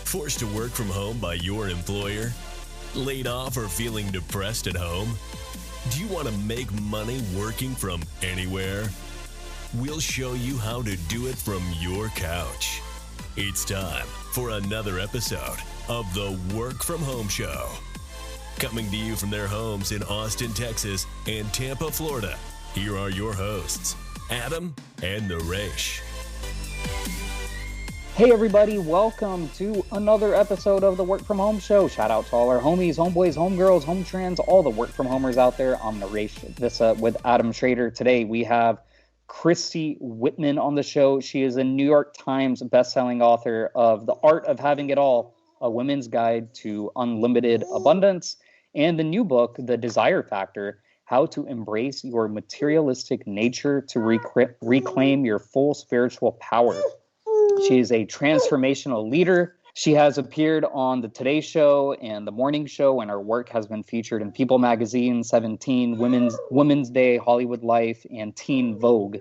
Forced to work from home by your employer? Laid off or feeling depressed at home? Do you want to make money working from anywhere? We'll show you how to do it from your couch. It's time for another episode of the Work From Home Show. Coming to you from their homes in Austin, Texas and Tampa, Florida, here are your hosts, Adam and Naresh. Hey everybody, welcome to another episode of the Work From Home Show. Shout out to all our homies, homeboys, homegirls, home trans, all the work from homers out there. I'm Naresh Vista with Adam Schroeder. Today we have Christy Whitman on the show. She is a New York Times bestselling author of The Art of Having It All, A Women's Guide to Unlimited Abundance, and the new book, The Desire Factor, How to Embrace Your Materialistic Nature to Reclaim Your Full Spiritual Power. She is a transformational leader. She has appeared on the Today Show and the Morning Show, and her work has been featured in People Magazine, 17, Women's Day, Hollywood Life, and Teen Vogue.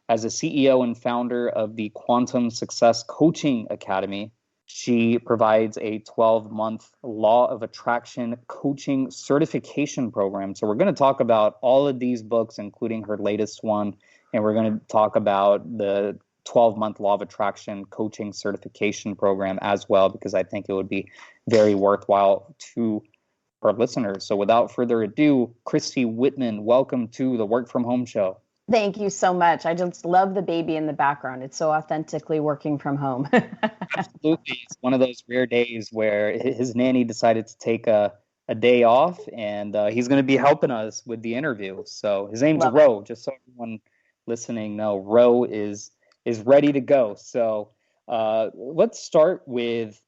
As a CEO and founder of the Quantum Success Coaching Academy, she provides a 12-month Law of Attraction coaching certification program. So we're going to talk about all of these books, including her latest one, and we're going to talk about the 12-month Law of Attraction coaching certification program as well, because I think it would be very worthwhile to our listeners. So without further ado, Christy Whitman, welcome to the Work From Home Show. Thank you so much. I just love the baby in the background. It's so authentically working from home. Absolutely. It's one of those rare days where his nanny decided to take a day off, and he's going to be helping us with the interview. So his name's Ro, just so everyone listening know, Ro is ready to go. So let's start with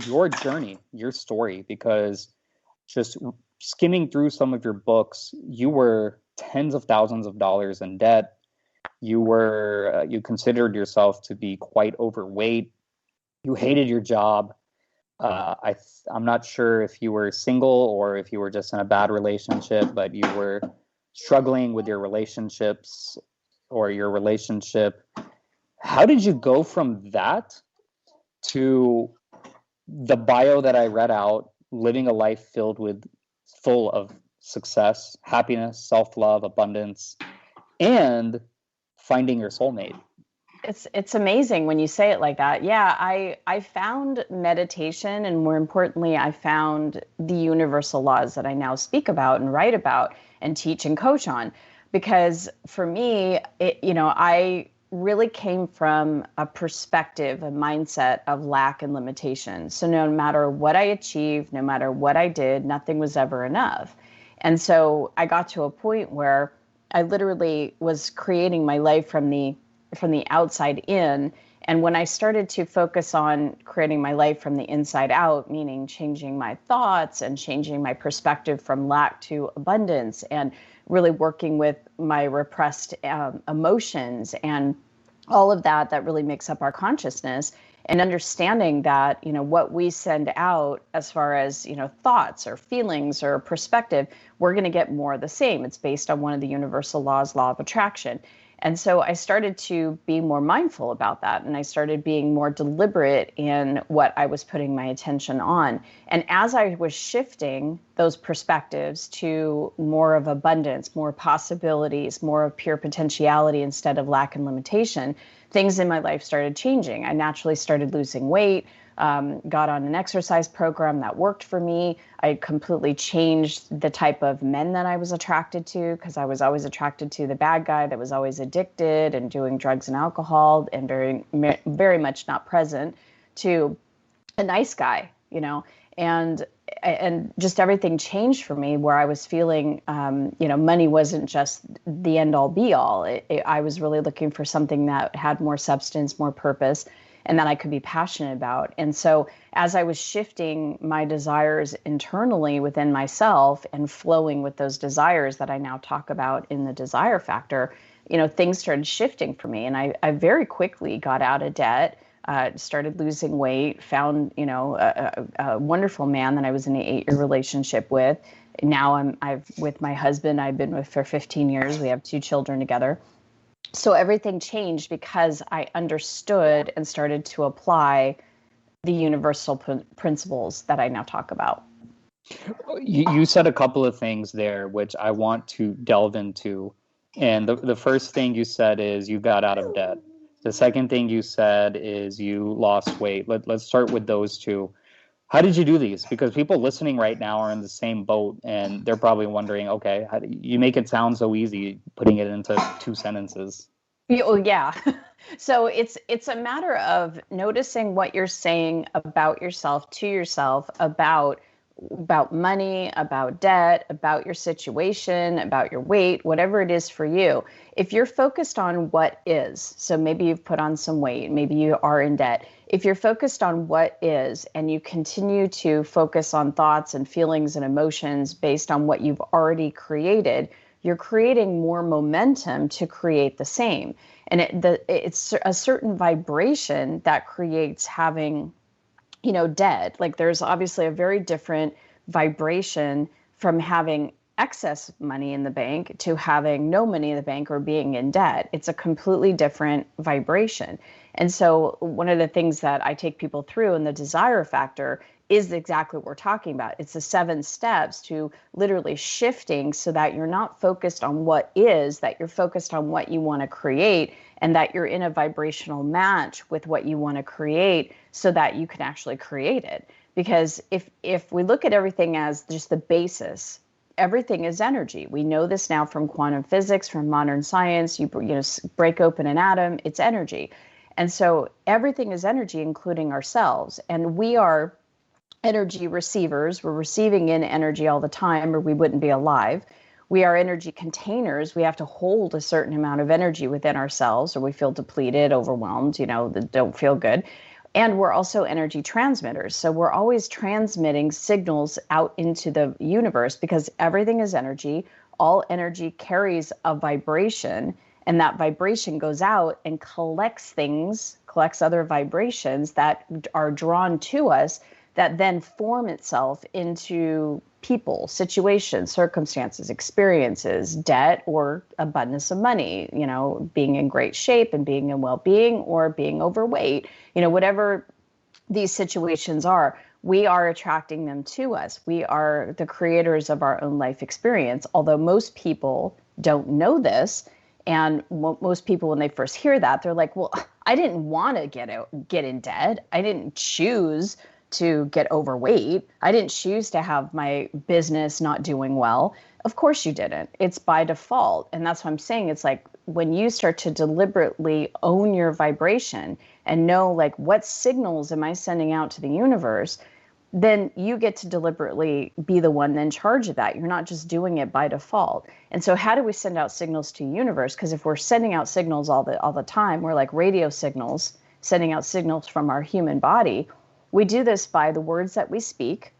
your journey, your story, because just skimming through some of your books, you were tens of thousands of dollars in debt. You considered yourself to be quite overweight. You hated your job. I'm not sure if you were single or if you were just in a bad relationship, but you were struggling with your relationships or your relationship. How did you go from that to the bio that I read out, living a life full of success, happiness, self-love, abundance, and finding your soulmate? It's amazing when you say it like that. Yeah, I found meditation, and more importantly, I found the universal laws that I now speak about and write about and teach and coach on. Because for me, I really came from a perspective, a mindset of lack and limitation. So no matter what I achieved, no matter what I did, nothing was ever enough. And so I got to a point where I literally was creating my life from the outside in. And when I started to focus on creating my life from the inside out, meaning changing my thoughts and changing my perspective from lack to abundance, and really working with my repressed emotions and all of that really makes up our consciousness, and understanding that, what we send out as far as, thoughts or feelings or perspective, we're going to get more of the same. It's based on one of the universal laws, law of attraction. And so I started to be more mindful about that, and I started being more deliberate in what I was putting my attention on. And as I was shifting those perspectives to more of abundance, more possibilities, more of pure potentiality instead of lack and limitation, things in my life started changing. I naturally started losing weight, got on an exercise program that worked for me. I completely changed the type of men that I was attracted to, because I was always attracted to the bad guy that was always addicted and doing drugs and alcohol and very, very much not present, to a nice guy, and just everything changed for me, where I was feeling, money wasn't just the end all be all. I was really looking for something that had more substance, more purpose, and that I could be passionate about. And so as I was shifting my desires internally within myself and flowing with those desires that I now talk about in the Desire Factor, things started shifting for me. And I very quickly got out of debt, started losing weight, found, a wonderful man that I was in an 8-year relationship with. Now I'm with my husband I've been with for 15 years. We have 2 children together. So everything changed because I understood and started to apply the universal principles that I now talk about. You said a couple of things there, which I want to delve into. And the first thing you said is you got out of debt. The second thing you said is you lost weight. Let's start with those two. How did you do these? Because people listening right now are in the same boat, and they're probably wondering, okay, how do you make it sound so easy, putting it into 2 sentences? Oh, yeah. So it's a matter of noticing what you're saying about yourself, to yourself, about money, about debt, about your situation, about your weight, whatever it is for you. If you're focused on what is, so maybe you've put on some weight, maybe you are in debt. If you're focused on what is and you continue to focus on thoughts and feelings and emotions based on what you've already created, you're creating more momentum to create the same. And it's a certain vibration that creates having, dead. Like there's obviously a very different vibration from having excess money in the bank to having no money in the bank or being in debt. It's a completely different vibration. And so one of the things that I take people through in the desire factor is exactly what we're talking about. It's the 7 steps to literally shifting so that you're not focused on what is, that you're focused on what you want to create, and that you're in a vibrational match with what you want to create so that you can actually create it. Because if we look at everything as just the basis, everything is energy. We know this now from quantum physics, from modern science. You break open an atom, it's energy. And so everything is energy, including ourselves. And we are energy receivers. We're receiving in energy all the time, or we wouldn't be alive. We are energy containers. We have to hold a certain amount of energy within ourselves, or we feel depleted, overwhelmed, that don't feel good. And we're also energy transmitters. So we're always transmitting signals out into the universe because everything is energy. All energy carries a vibration, and that vibration goes out and collects other vibrations that are drawn to us, that then form itself into people, situations, circumstances, experiences, debt, or abundance of money, being in great shape and being in well-being, or being overweight, whatever these situations are, we are attracting them to us. We are the creators of our own life experience, although most people don't know this. And most people, when they first hear that, they're like, well, I didn't want to get in debt. I didn't choose to get overweight. I didn't choose to have my business not doing well. Of course you didn't. It's by default. And that's what I'm saying. It's like when you start to deliberately own your vibration and know, like, what signals am I sending out to the universe, then you get to deliberately be the one in charge of that. You're not just doing it by default. And so how do we send out signals to the universe? Because if we're sending out signals all the time, we're like radio signals, sending out signals from our human body. We do this by the words that we speak,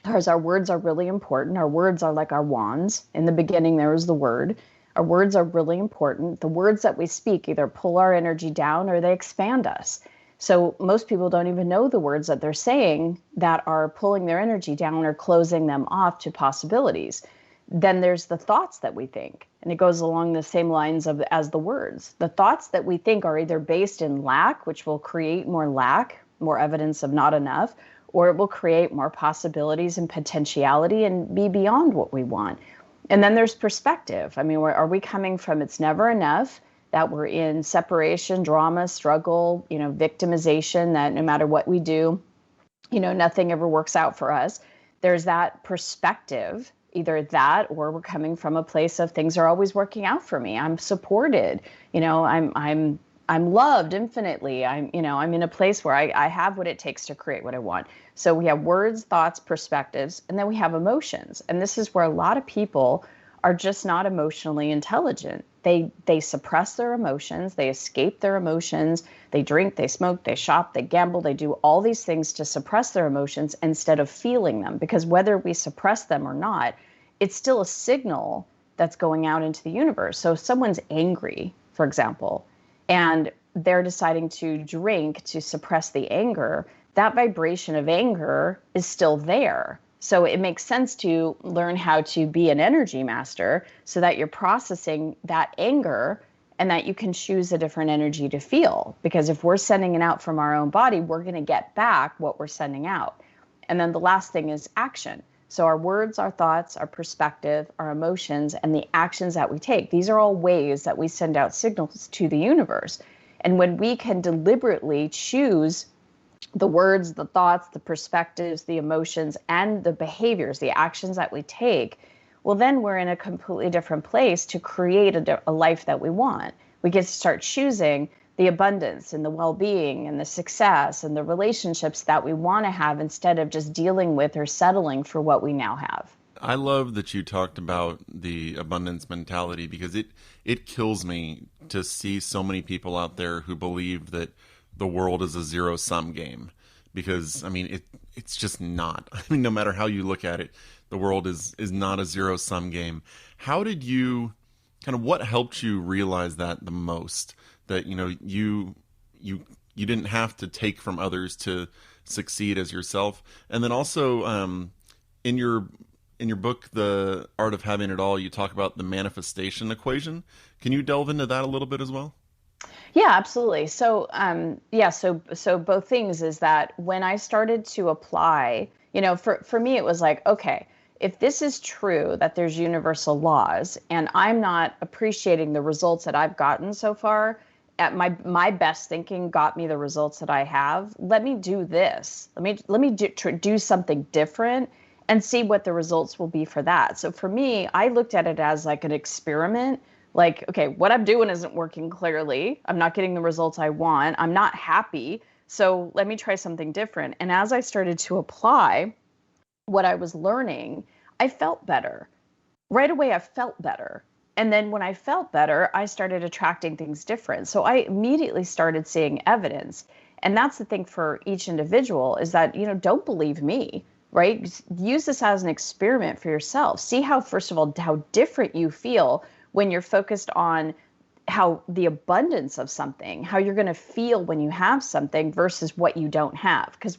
because our words are really important. Our words are like our wands. In the beginning, there was the word. Our words are really important. The words that we speak either pull our energy down or they expand us. So most people don't even know the words that they're saying that are pulling their energy down or closing them off to possibilities. Then there's the thoughts that we think, and it goes along the same lines as the words. The thoughts that we think are either based in lack, which will create more lack, more evidence of not enough, or it will create more possibilities and potentiality and be beyond what we want. And then there's perspective. I mean, are we coming from it's never enough, that we're in separation, drama, struggle, victimization, that no matter what we do, nothing ever works out for us. There's that perspective, either that, or we're coming from a place of things are always working out for me. I'm supported, I'm loved infinitely. I'm in a place where I have what it takes to create what I want. So we have words, thoughts, perspectives, and then we have emotions. And this is where a lot of people are just not emotionally intelligent. They suppress their emotions, they escape their emotions, they drink, they smoke, they shop, they gamble, they do all these things to suppress their emotions instead of feeling them. Because whether we suppress them or not, it's still a signal that's going out into the universe. So if someone's angry, for example, and they're deciding to drink to suppress the anger, that vibration of anger is still there. So it makes sense to learn how to be an energy master so that you're processing that anger and that you can choose a different energy to feel. Because if we're sending it out from our own body, we're going to get back what we're sending out. And then the last thing is action. So our words, our thoughts, our perspective, our emotions, and the actions that we take, these are all ways that we send out signals to the universe. And when we can deliberately choose the words, the thoughts, the perspectives, the emotions, and the behaviors, the actions that we take, well, then we're in a completely different place to create a life that we want. We get to start choosing the abundance and the well-being and the success and the relationships that we want to have instead of just dealing with or settling for what we now have. I love that you talked about the abundance mentality, because it kills me to see so many people out there who believe that the world is a zero-sum game. Because, I mean, it's just not. I mean, no matter how you look at it, the world is not a zero-sum game. How did you, what helped you realize that the most? That, you didn't have to take from others to succeed as yourself. And then also, in your book, The Art of Having It All, you talk about the manifestation equation. Can you delve into that a little bit as well? Yeah, absolutely. So, so both things is that when I started to apply, for me, it was like, okay, if this is true, that there's universal laws, and I'm not appreciating the results that I've gotten so far, at my best thinking got me the results that I have, let me do this. Let me do something different and see what the results will be for that. So for me, I looked at it as like an experiment. Like, okay, what I'm doing isn't working clearly. I'm not getting the results I want. I'm not happy. So let me try something different. And as I started to apply what I was learning, I felt better. Right away, I felt better. And then when I felt better, I started attracting things different. So I immediately started seeing evidence. And that's the thing for each individual is that, don't believe me, right? Use this as an experiment for yourself. See how, first of all, how different you feel when you're focused on how the abundance of something, how you're going to feel when you have something versus what you don't have. Because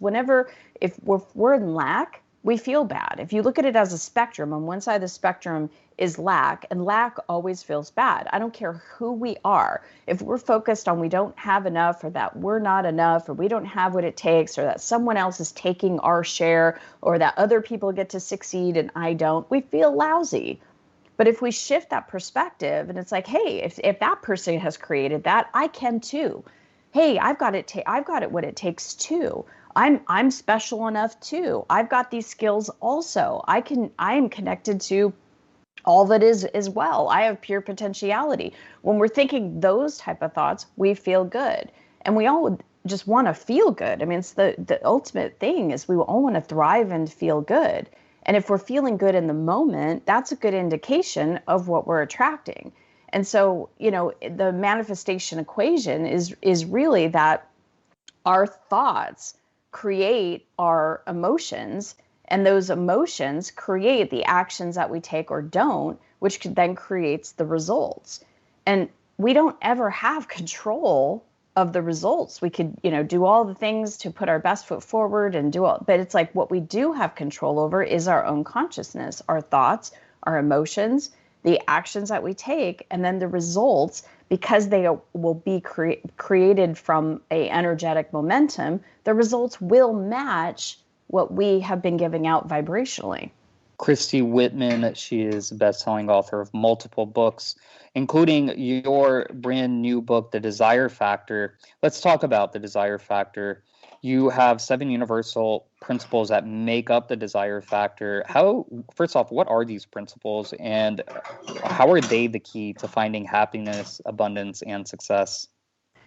if we're in lack, we feel bad. If you look at it as a spectrum, on one side of the spectrum is lack, and lack always feels bad. I don't care who we are. If we're focused on we don't have enough, or that we're not enough, or we don't have what it takes, or that someone else is taking our share, or that other people get to succeed and I don't, we feel lousy. But if we shift that perspective and it's like, hey, if that person has created that, I can too. Hey, I've got it what it takes too. I'm special enough too. I've got these skills also. I am connected to all that is as well. I have pure potentiality. When we're thinking those type of thoughts, we feel good. And we all just want to feel good. I mean, it's the ultimate thing is we all want to thrive and feel good. And if we're feeling good in the moment, that's a good indication of what we're attracting. And so, the manifestation equation is really that our thoughts create our emotions, and those emotions create the actions that we take or don't, which then creates the results. And we don't ever have control of the results. We could, do all the things to put our best foot forward and but it's like what we do have control over is our own consciousness, our thoughts, our emotions, the actions that we take, and then the results, because they will be created from a energetic momentum, the results will match what we have been giving out vibrationally. Christy Whitman, she is a best-selling author of multiple books, including your brand new book, The Desire Factor. Let's talk about the desire factor. You have 7 universal principles that make up the desire factor. First off, what are these principles, and how are they the key to finding happiness, abundance, and success?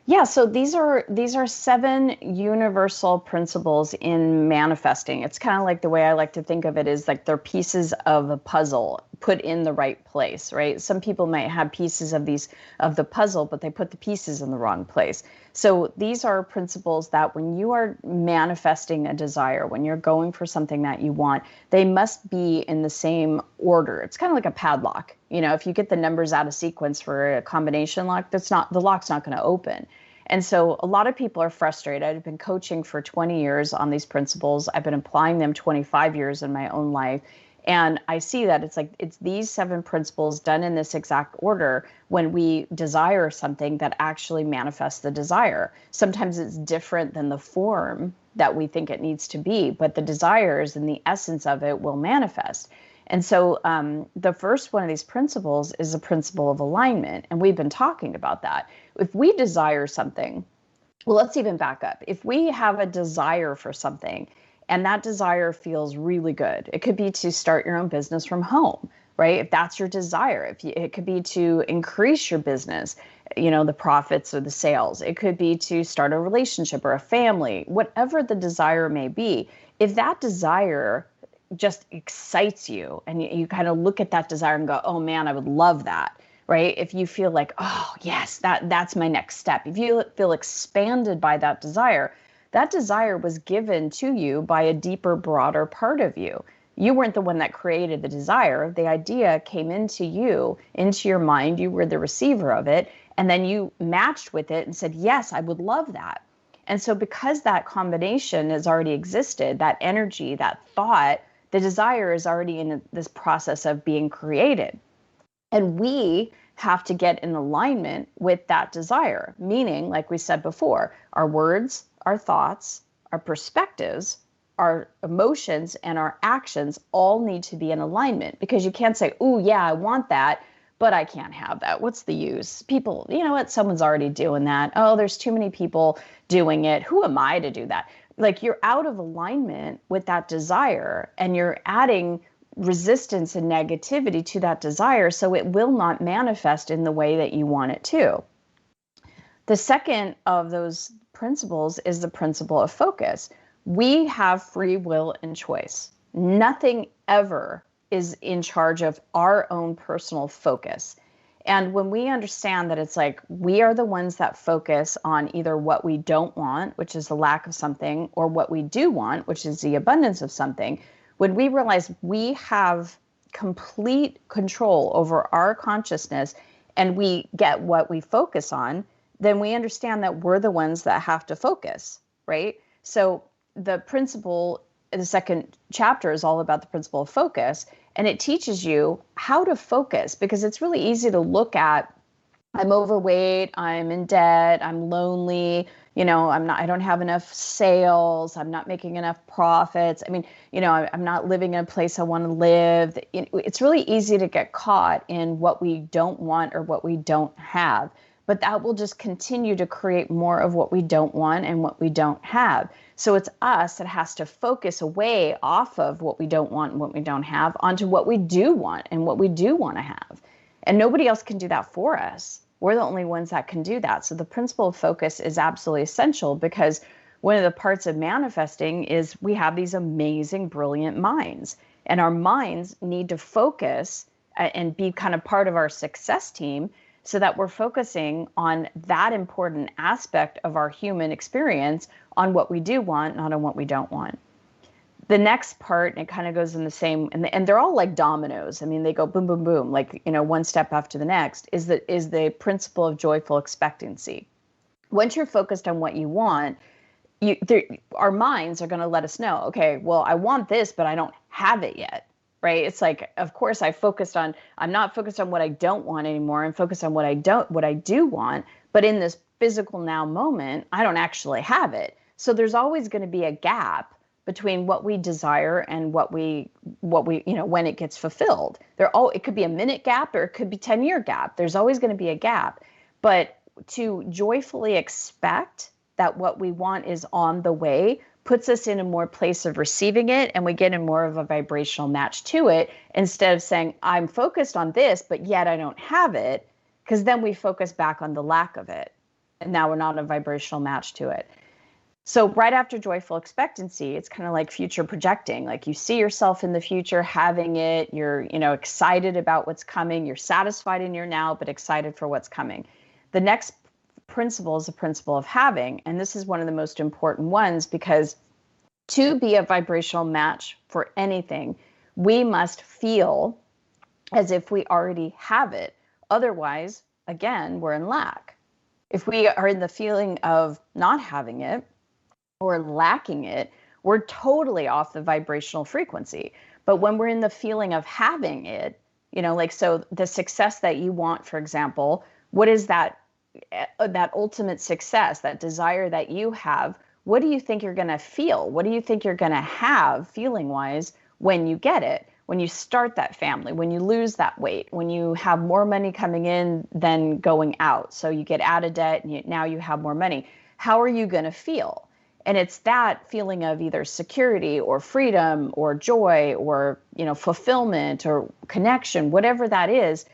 Yeah, so these are 7 universal principles in manifesting. It's kind of like the way I like to think of it is like they're pieces of a puzzle put in the right place, right? Some people might have pieces of the puzzle, but they put the pieces in the wrong place. So these are principles that when you are manifesting a desire, when you're going for something that you want, they must be in the same order. It's kind of like a padlock. If you get the numbers out of sequence for a combination lock, the lock's not going to open. And so a lot of people are frustrated. I've been coaching for 20 years on these principles. I've been applying them 25 years in my own life. And I see that it's these 7 principles done in this exact order when we desire something that actually manifests the desire. Sometimes it's different than the form that we think it needs to be, but the desires and the essence of it will manifest. And so the first one of these principles is the principle of alignment. And we've been talking about that. If we desire something, well, let's even back up. If we have a desire for something, and that desire feels really good. It could be to start your own business from home, right? If that's your desire, it could be to increase your business, the profits or the sales. It could be to start a relationship or a family, whatever the desire may be. If that desire just excites you and you kind of look at that desire and go, oh man, I would love that, right? If you feel like, oh yes, that's my next step. If you feel expanded by that desire was given to you by a deeper, broader part of you. You weren't the one that created the desire. The idea came into you, into your mind. You were the receiver of it. And then you matched with it and said, yes, I would love that. And so because that combination has already existed, that energy, that thought, the desire is already in this process of being created. And we have to get in alignment with that desire, meaning, like we said before, our words, our thoughts, our perspectives, our emotions, and our actions all need to be in alignment, because you can't say, oh, yeah, I want that, but I can't have that. What's the use? People, you know what? Someone's already doing that. Oh, there's too many people doing it. Who am I to do that? Like, you're out of alignment with that desire, and you're adding resistance and negativity to that desire, so it will not manifest in the way that you want it to. The second of those principles is the principle of focus. We have free will and choice. Nothing ever is in charge of our own personal focus. And when we understand that it's like we are the ones that focus on either what we don't want, which is the lack of something, or what we do want, which is the abundance of something, when we realize we have complete control over our consciousness and we get what we focus on, then we understand that we're the ones that have to focus, right? So the principle, the second chapter is all about the principle of focus, and it teaches you how to focus, because it's really easy to look at, I'm overweight, I'm in debt, I'm lonely, I don't have enough sales, I'm not making enough profits. I'm not living in a place I want to live. It's really easy to get caught in what we don't want or what we don't have. But that will just continue to create more of what we don't want and what we don't have. So it's us that has to focus away off of what we don't want and what we don't have onto what we do want and what we do want to have. And nobody else can do that for us. We're the only ones that can do that. So the principle of focus is absolutely essential, because one of the parts of manifesting is we have these amazing, brilliant minds. And our minds need to focus and be kind of part of our success team, so that we're focusing on that important aspect of our human experience, on what we do want, not on what we don't want. The next part, and it kind of goes in the same, and they're all like dominoes. They go boom, boom, boom, like, one step after the next, is the principle of joyful expectancy. Once you're focused on what you want, our minds are going to let us know, okay, well, I want this, but I don't have it yet. Right? It's like, of course, I'm not focused on what I don't want anymore. I'm focused on what I do want. But in this physical now moment, I don't actually have it. So there's always going to be a gap between what we desire and what we when it gets fulfilled. It could be a minute gap, or it could be 10-year gap. There's always going to be a gap. But to joyfully expect that what we want is on the way puts us in a more place of receiving it, and we get in more of a vibrational match to it, instead of saying, I'm focused on this, but yet I don't have it, because then we focus back on the lack of it. And now we're not a vibrational match to it. So right after joyful expectancy, it's kind of like future projecting. Like, you see yourself in the future having it, you're, excited about what's coming, you're satisfied in your now, but excited for what's coming. The next principle is the principle of having. And this is one of the most important ones, because to be a vibrational match for anything, we must feel as if we already have it. Otherwise, again, we're in lack. If we are in the feeling of not having it or lacking it, we're totally off the vibrational frequency. But when we're in the feeling of having it, like, so the success that you want, for example, what is that ultimate success, that desire that you have? What do you think you're going to feel? What do you think you're going to have feeling wise when you get it? When you start that family, when you lose that weight, when you have more money coming in than going out. So you get out of debt and now you have more money. How are you going to feel? And it's that feeling of either security or freedom or joy or, fulfillment or connection, whatever that is.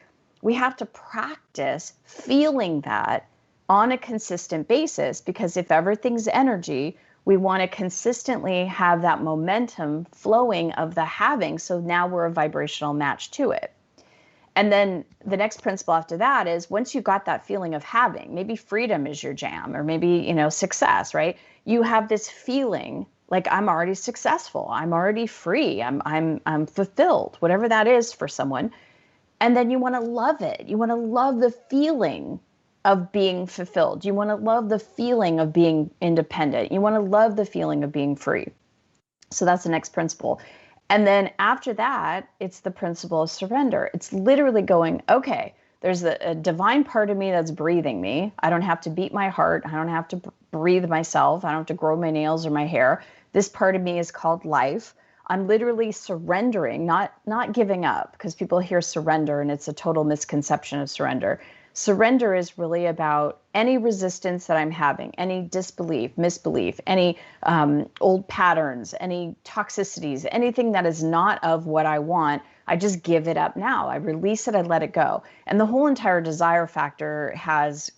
We have to practice feeling that on a consistent basis, because if everything's energy, we want to consistently have that momentum flowing of the having. So now we're a vibrational match to it. And then the next principle after that is, once you've got that feeling of having, maybe freedom is your jam, or maybe, success, right? You have this feeling like, I'm already successful. I'm already free. I'm fulfilled, whatever that is for someone. And then you want to love it. You want to love the feeling of being fulfilled. You want to love the feeling of being independent. You want to love the feeling of being free. So that's the next principle. And then after that, it's the principle of surrender. It's literally going, okay, there's a divine part of me that's breathing me. I don't have to beat my heart. I don't have to breathe myself. I don't have to grow my nails or my hair. This part of me is called life. I'm literally surrendering, not giving up, because people hear surrender and it's a total misconception of surrender. Surrender is really about any resistance that I'm having, any disbelief, misbelief, any old patterns, any toxicities, anything that is not of what I want. I just give it up now. I release it, I let it go. And the whole entire desire factor has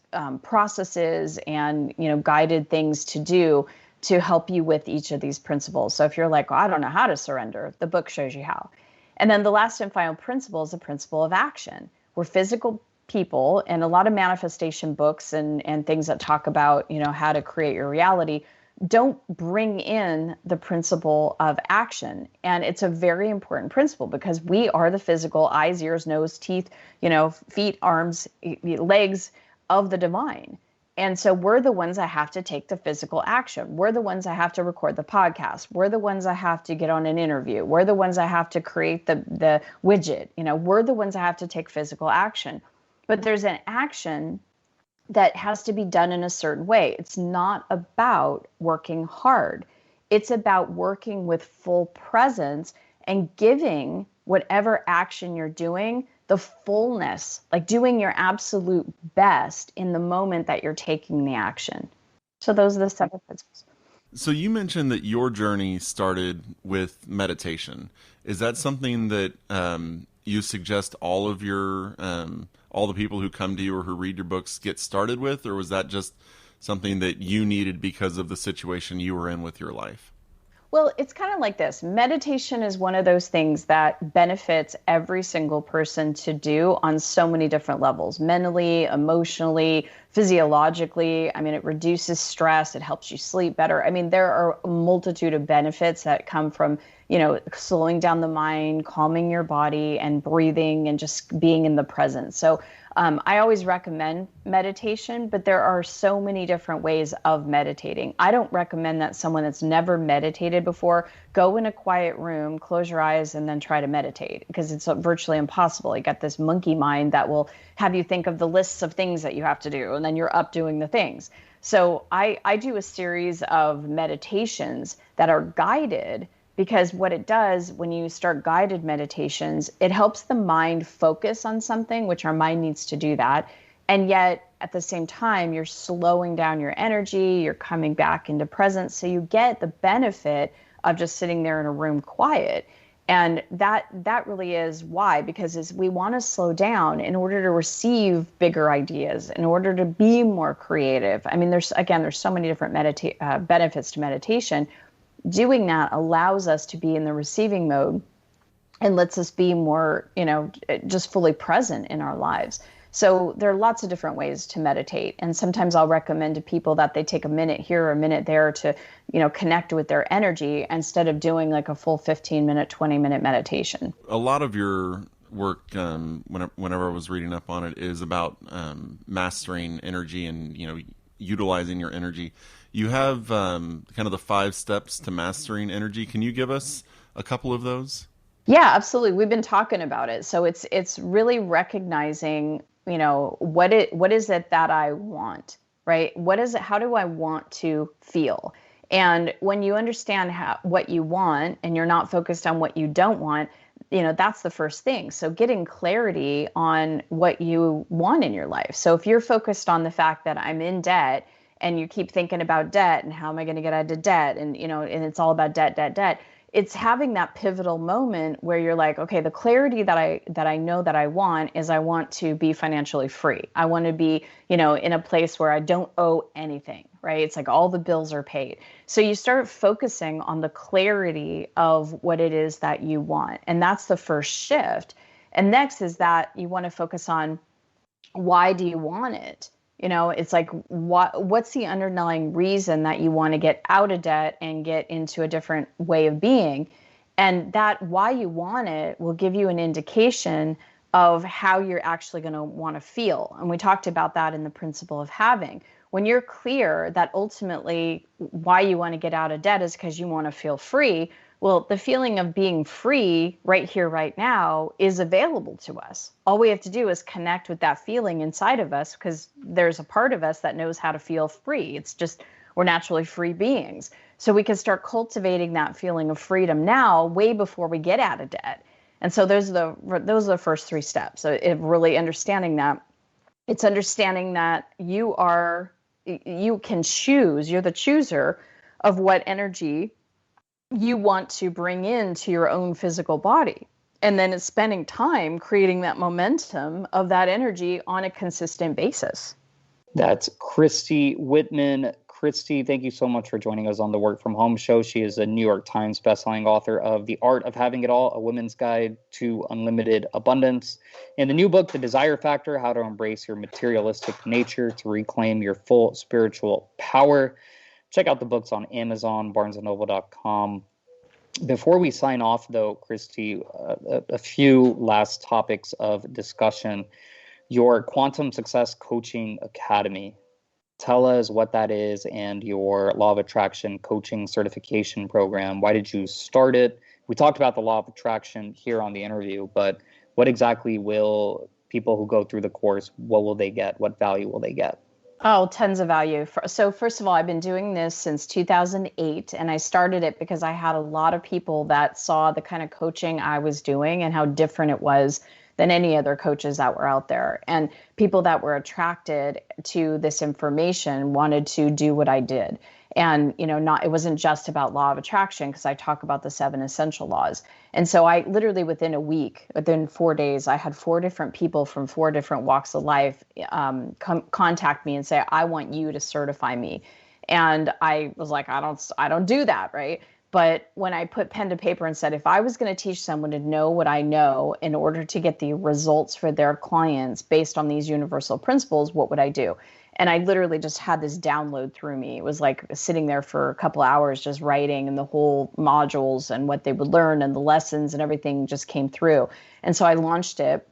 processes and guided things to do to help you with each of these principles. So if you're like, I don't know how to surrender, the book shows you how. And then the last and final principle is the principle of action. We're physical people, and a lot of manifestation books and things that talk about, how to create your reality don't bring in the principle of action. And it's a very important principle, because we are the physical eyes, ears, nose, teeth, feet, arms, legs of the divine. And so we're the ones that have to take the physical action. We're the ones that have to record the podcast. We're the ones that have to get on an interview. We're the ones that have to create the widget. We're the ones that have to take physical action. But there's an action that has to be done in a certain way. It's not about working hard. It's about working with full presence and giving whatever action you're doing the fullness, like doing your absolute best in the moment that you're taking the action. So those are the 7 principles. So you mentioned that your journey started with meditation. Is that something that you suggest all of your all the people who come to you or who read your books get started with, or was that just something that you needed because of the situation you were in with your life? Well, it's kind of like this. Meditation is one of those things that benefits every single person to do on so many different levels, mentally, emotionally, physiologically. I mean, it reduces stress. It helps you sleep better. I mean, there are a multitude of benefits that come from, slowing down the mind, calming your body, and breathing, and just being in the present. So I always recommend meditation, but there are so many different ways of meditating. I don't recommend that someone that's never meditated before go in a quiet room, close your eyes, and then try to meditate, because it's virtually impossible. You got this monkey mind that will have you think of the lists of things that you have to do, and then you're up doing the things. So I do a series of meditations that are guided, because what it does when you start guided meditations, it helps the mind focus on something, which our mind needs to do that. And yet at the same time, you're slowing down your energy, you're coming back into presence. So you get the benefit of just sitting there in a room quiet. And that really is why, because we want to slow down in order to receive bigger ideas, in order to be more creative. I mean, there's so many different benefits to meditation. Doing that allows us to be in the receiving mode and lets us be more, just fully present in our lives. So there are lots of different ways to meditate. And sometimes I'll recommend to people that they take a minute here or a minute there to, connect with their energy instead of doing like a full 15-minute, 20-minute meditation. A lot of your work, whenever I was reading up on it, is about mastering energy and, utilizing your energy. You have kind of the 5 steps to mastering energy. Can you give us a couple of those? Yeah, absolutely. We've been talking about it. So it's really recognizing, what is it that I want, right? What is it, how do I want to feel? And when you understand what you want and you're not focused on what you don't want, that's the first thing. So getting clarity on what you want in your life. So if you're focused on the fact that I'm in debt and you keep thinking about debt and how am I going to get out of debt, and and it's all about debt, debt, debt, it's having that pivotal moment where you're like, okay, the clarity that I know that I want is I want to be financially free. I want to be, in a place where I don't owe anything, right? It's like all the bills are paid. So you start focusing on the clarity of what it is that you want. And that's the first shift. And next is that you want to focus on, why do you want it? It's like, what's the underlying reason that you want to get out of debt and get into a different way of being? And that why you want it will give you an indication of how you're actually going to want to feel. And we talked about that in the principle of having. When you're clear that ultimately why you want to get out of debt is because you want to feel free, well, the feeling of being free right here, right now is available to us. All we have to do is connect with that feeling inside of us, because there's a part of us that knows how to feel free. It's just we're naturally free beings. So we can start cultivating that feeling of freedom now, way before we get out of debt. And so those are the first three steps. So really understanding that. It's understanding that you can choose, you're the chooser of what energy you want to bring into your own physical body. And then it's spending time creating that momentum of that energy on a consistent basis. That's Christy Whitman. Christy, thank you so much for joining us on the Work From Home show. She is a New York Times bestselling author of The Art of Having It All, A Woman's Guide to Unlimited Abundance, and the new book, The Desire Factor, How to Embrace Your Materialistic Nature to Reclaim Your Full Spiritual Power. Check out the books on Amazon, barnesandnoble.com. Before we sign off, though, Christy, a few last topics of discussion. Your Quantum Success Coaching Academy. Tell us what that is, and your Law of Attraction coaching certification program. Why did you start it? We talked about the Law of Attraction here on the interview, but what exactly will people who go through the course, what will they get? What value will they get? Oh, tons of value. So first of all, I've been doing this since 2008, and I started it because I had a lot of people that saw the kind of coaching I was doing and how different it was than any other coaches that were out there. And people that were attracted to this information wanted to do what I did. And, it wasn't just about law of attraction, because I talk about the 7 essential laws. And so I literally, within a week, within 4 days, I had 4 different people from 4 different walks of life contact me and say, I want you to certify me. And I was like, I don't do that, right? But when I put pen to paper and said, if I was going to teach someone to know what I know in order to get the results for their clients based on these universal principles, what would I do? And I literally just had this download through me. It was like sitting there for a couple hours just writing, and the whole modules and what they would learn and the lessons and everything just came through. And so I launched it.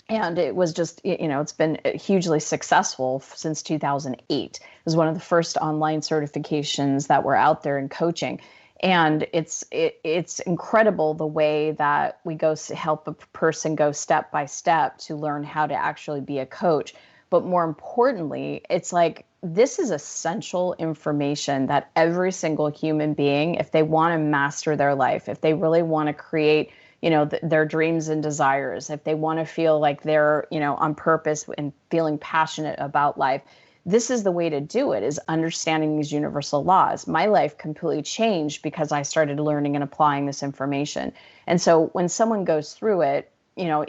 And it was just, it's been hugely successful since 2008. It was one of the first online certifications that were out there in coaching. And it's incredible the way that we go help a person go step by step to learn how to actually be a coach. But more importantly, it's like, this is essential information that every single human being, if they want to master their life, if they really want to create, their dreams and desires, if they want to feel like they're, on purpose and feeling passionate about life, this is the way to do it, is understanding these universal laws. My life completely changed because I started learning and applying this information. And so when someone goes through it,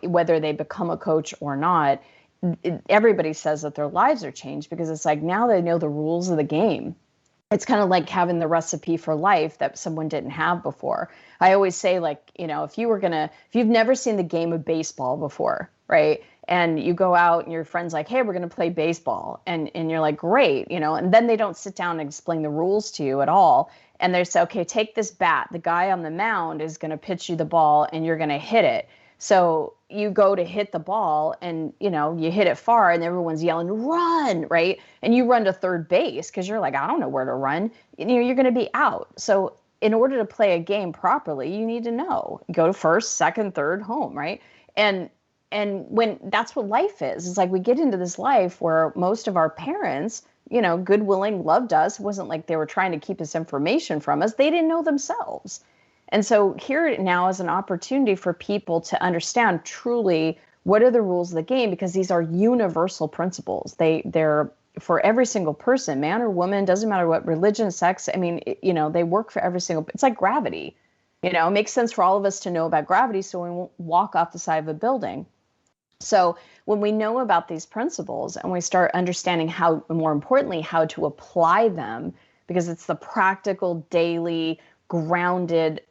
whether they become a coach or not, everybody says that their lives are changed, because it's like, now they know the rules of the game. It's kind of like having the recipe for life that someone didn't have before. I always say, like, if you've never seen the game of baseball before, right? And you go out and your friend's like, hey, we're going to play baseball. And you're like, great, and then they don't sit down and explain the rules to you at all. And they say, okay, take this bat. The guy on the mound is going to pitch you the ball and you're going to hit it. So you go to hit the ball and, you hit it far and everyone's yelling, run, right? And you run to third base because you're like, I don't know where to run. You're going to be out. So in order to play a game properly, you need to know. Go to first, second, third, home, right? And when that's what life is. It's like we get into this life where most of our parents, good willing, loved us. It wasn't like they were trying to keep this information from us. They didn't know themselves. And so here now is an opportunity for people to understand truly what are the rules of the game, because these are universal principles. They're for every single person, man or woman, doesn't matter what religion, sex. I mean, they work for every single, it's like gravity. It makes sense for all of us to know about gravity so we won't walk off the side of a building. So when we know about these principles and we start understanding how, more importantly, how to apply them, because it's the practical, daily, grounded,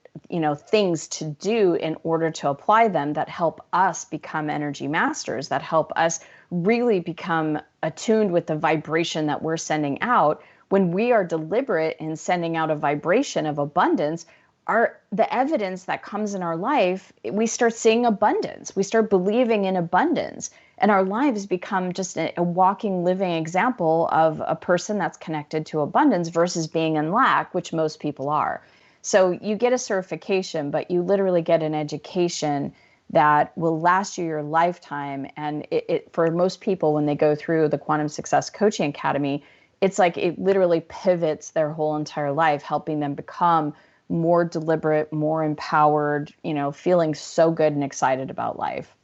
things to do in order to apply them that help us become energy masters, that help us really become attuned with the vibration that we're sending out. When we are deliberate in sending out a vibration of abundance, the evidence that comes in our life, we start seeing abundance. We start believing in abundance, and our lives become just a walking, living example of a person that's connected to abundance versus being in lack, which most people are. So you get a certification, but you literally get an education that will last you your lifetime. And it for most people, when they go through the Quantum Success Coaching Academy, it's like it literally pivots their whole entire life, helping them become more deliberate, more empowered, feeling so good and excited about life.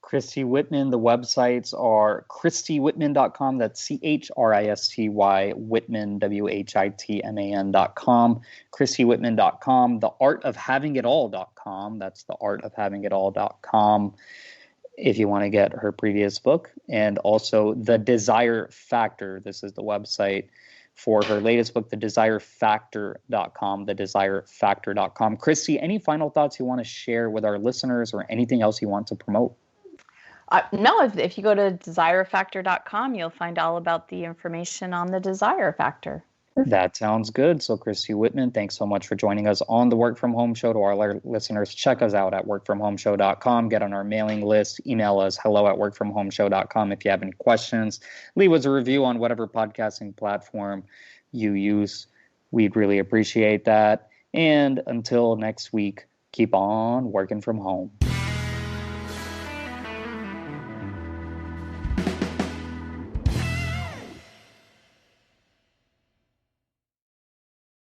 Christy Whitman, the websites are ChristyWhitman.com. That's CHRISTY Whitman, WHITMAN.com. ChristyWhitman.com. TheArtOfHavingItAll.com. That's TheArtOfHavingItAll.com. If you want to get her previous book, and also The Desire Factor. This is the website for her latest book, thedesirefactor.com, thedesirefactor.com. Christy, any final thoughts you want to share with our listeners or anything else you want to promote? No, if you go to desirefactor.com, you'll find all about the information on the Desire Factor. That sounds good. So Christy Whitman, thanks so much for joining us on the Work From Home Show. To our listeners, check us out at workfromhomeshow.com. Get on our mailing list. Email us hello@workfromhomeshow.com if you have any questions. Leave us a review on whatever podcasting platform you use. We'd really appreciate that. And until next week, keep on working from home.